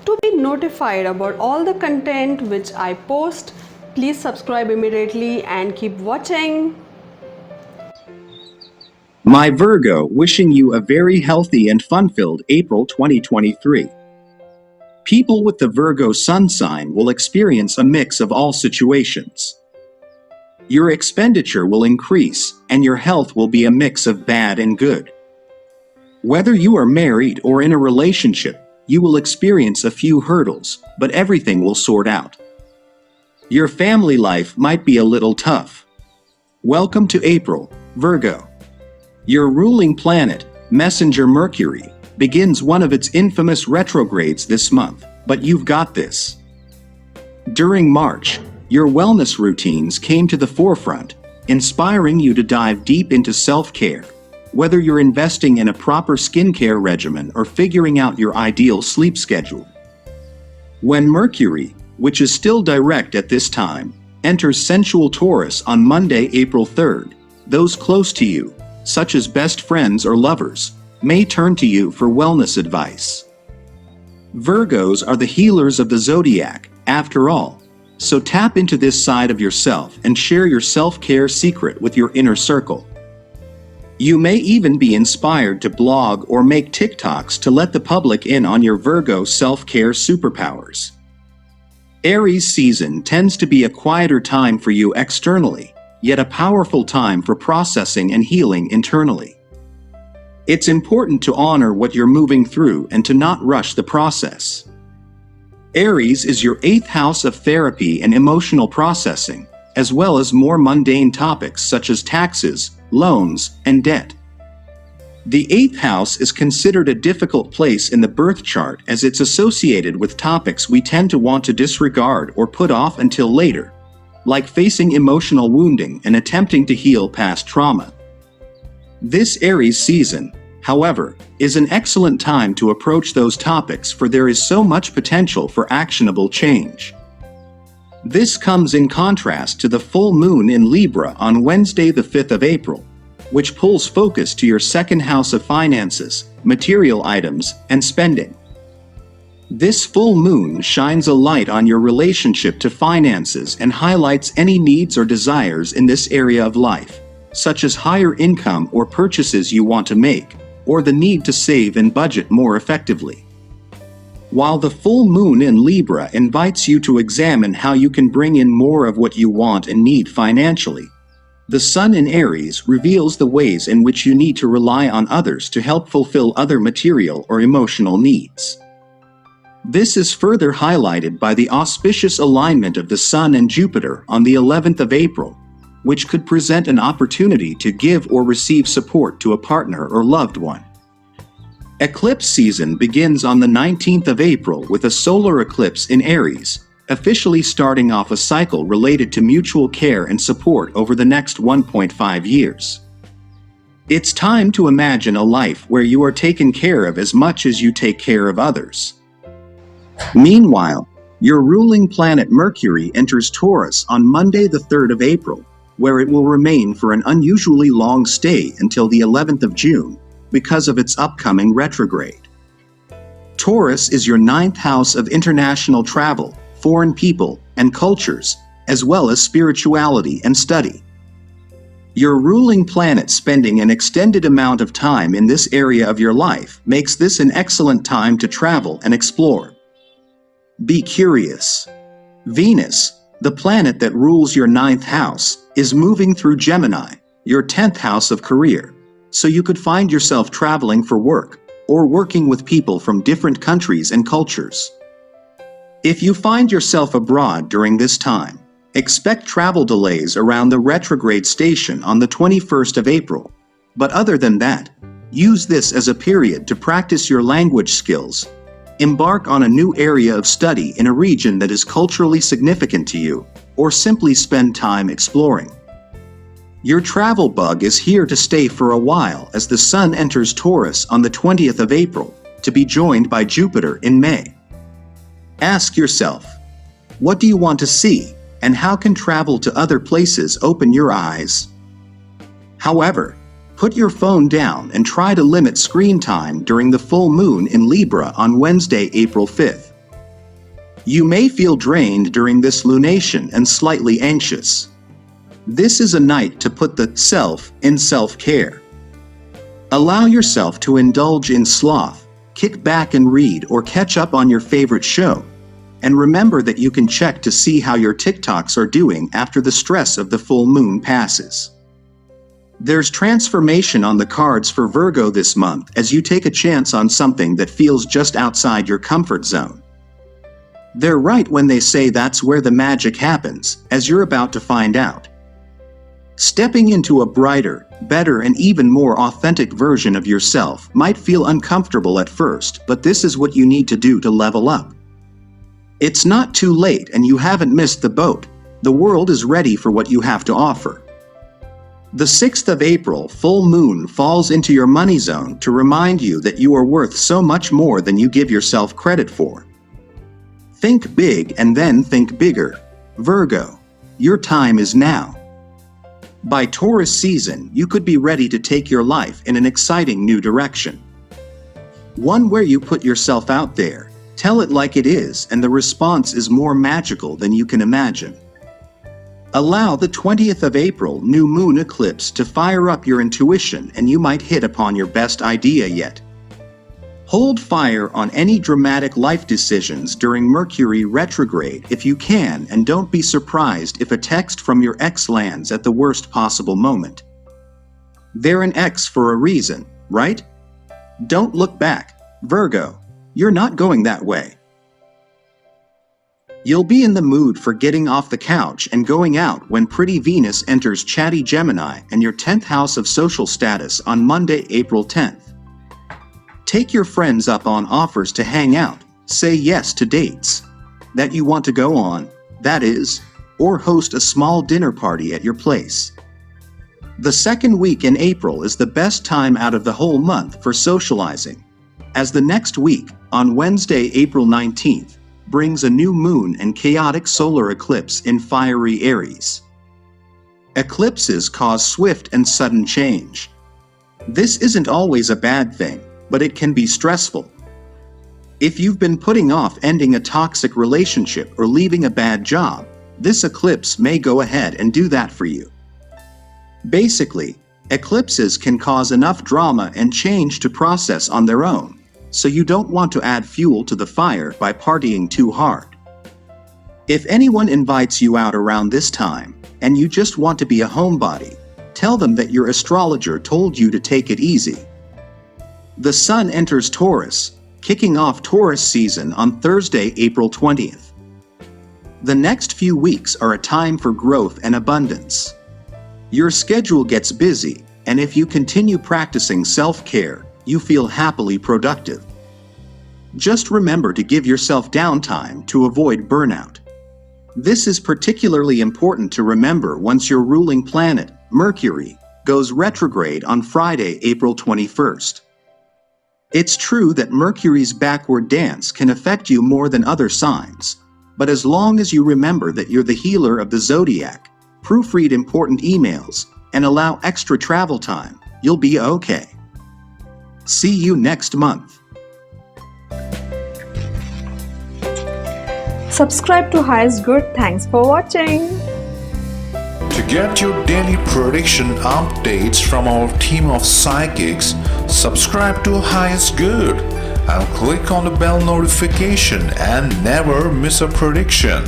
To be notified about all the content which I post, please subscribe immediately and keep watching. My Virgo, wishing you a very healthy and fun-filled April 2023. People with the Virgo sun sign will experience a mix of all situations. Your expenditure will increase, and your health will be a mix of bad and good. Whether you are married or in a relationship, you will experience a few hurdles, but everything will sort out. Your family life might be a little tough. Welcome to April, Virgo. Your ruling planet, Messenger Mercury, begins one of its infamous retrogrades this month, but you've got this. During March, your wellness routines came to the forefront, inspiring you to dive deep into self-care, whether you're investing in a proper skincare regimen or figuring out your ideal sleep schedule. When Mercury, which is still direct at this time, enters sensual Taurus on Monday, April 3rd, those close to you, such as best friends or lovers, may turn to you for wellness advice. Virgos are the healers of the Zodiac, after all, so tap into this side of yourself and share your self-care secret with your inner circle. You may even be inspired to blog or make TikToks to let the public in on your Virgo self-care superpowers. Aries season tends to be a quieter time for you externally, yet a powerful time for processing and healing internally. It's important to honor what you're moving through and to not rush the process. Aries is your 8th house of therapy and emotional processing, as well as more mundane topics such as taxes, loans, and debt. The 8th house is considered a difficult place in the birth chart as it's associated with topics we tend to want to disregard or put off until later, like facing emotional wounding and attempting to heal past trauma. This Aries season, however, is an excellent time to approach those topics, for there is so much potential for actionable change. This comes in contrast to the full moon in Libra on Wednesday the 5th of April, which pulls focus to your 2nd house of finances, material items, and spending. This full moon shines a light on your relationship to finances and highlights any needs or desires in this area of life, such as higher income or purchases you want to make, or the need to save and budget more effectively. While the full moon in Libra invites you to examine how you can bring in more of what you want and need financially, the sun in Aries reveals the ways in which you need to rely on others to help fulfill other material or emotional needs. This is further highlighted by the auspicious alignment of the Sun and Jupiter on the 11th of April, which could present an opportunity to give or receive support to a partner or loved one. Eclipse season begins on the 19th of April with a solar eclipse in Aries, officially starting off a cycle related to mutual care and support over the next 1.5 years. It's time to imagine a life where you are taken care of as much as you take care of others. Meanwhile, your ruling planet Mercury enters Taurus on Monday the 3rd of April, where it will remain for an unusually long stay until the 11th of June because of its upcoming retrograde. Taurus is your 9th house of international travel, foreign people, and cultures, as well as spirituality and study. Your ruling planet spending an extended amount of time in this area of your life makes this an excellent time to travel and explore. Be curious. Venus, the planet that rules your 9th house, is moving through Gemini, your 10th house of career, so you could find yourself traveling for work or working with people from different countries and cultures. If you find yourself abroad during this time, expect travel delays around the retrograde station on the 21st of April, but other than that, use this as a period to practice your language skills, embark on a new area of study in a region that is culturally significant to you, or simply spend time exploring. Your travel bug is here to stay for a while as the Sun enters Taurus on the 20th of April, to be joined by Jupiter in May. Ask yourself, what do you want to see, and how can travel to other places open your eyes? However, put your phone down and try to limit screen time during the full moon in Libra on Wednesday, April 5th, You may feel drained during this lunation and slightly anxious. This is a night to put the self in self-care. Allow yourself to indulge in sloth, kick back and read or catch up on your favorite show. And remember that you can check to see how your TikToks are doing after the stress of the full moon passes. There's transformation on the cards for Virgo this month as you take a chance on something that feels just outside your comfort zone. They're right when they say that's where the magic happens, as you're about to find out. Stepping into a brighter, better, and even more authentic version of yourself might feel uncomfortable at first, but this is what you need to do to level up. It's not too late and you haven't missed the boat. The world is ready for what you have to offer. The 6th of April, full moon falls into your money zone to remind you that you are worth so much more than you give yourself credit for. Think big and then think bigger. Virgo, your time is now. By Taurus season, you could be ready to take your life in an exciting new direction. One where you put yourself out there, tell it like it is, and the response is more magical than you can imagine. Allow the 20th of April new moon eclipse to fire up your intuition and you might hit upon your best idea yet. Hold fire on any dramatic life decisions during Mercury retrograde if you can, and don't be surprised if a text from your ex lands at the worst possible moment. They're an ex for a reason, right? Don't look back, Virgo. You're not going that way. You'll be in the mood for getting off the couch and going out when pretty Venus enters chatty Gemini and your 10th house of social status on Monday, April 10th. Take your friends up on offers to hang out, say yes to dates that you want to go on, that is, or host a small dinner party at your place. The second week in April is the best time out of the whole month for socializing, as the next week, on Wednesday, April 19th, brings a new moon and chaotic solar eclipse in fiery Aries. Eclipses cause swift and sudden change. This isn't always a bad thing, but it can be stressful. If you've been putting off ending a toxic relationship or leaving a bad job, this eclipse may go ahead and do that for you. Basically, eclipses can cause enough drama and change to process on their own, so you don't want to add fuel to the fire by partying too hard. If anyone invites you out around this time, and you just want to be a homebody, tell them that your astrologer told you to take it easy. The Sun enters Taurus, kicking off Taurus season on Thursday, April 20th. The next few weeks are a time for growth and abundance. Your schedule gets busy, and if you continue practicing self-care, you feel happily productive. Just remember to give yourself downtime to avoid burnout. This is particularly important to remember once your ruling planet, Mercury, goes retrograde on Friday, April 21st. It's true that Mercury's backward dance can affect you more than other signs, but as long as you remember that you're the healer of the Zodiac, proofread important emails, and allow extra travel time, you'll be okay. See you next month. Subscribe to Highest Good. Thanks for watching. To get your daily prediction updates from our team of psychics, subscribe to Highest Good and click on the bell notification and never miss a prediction.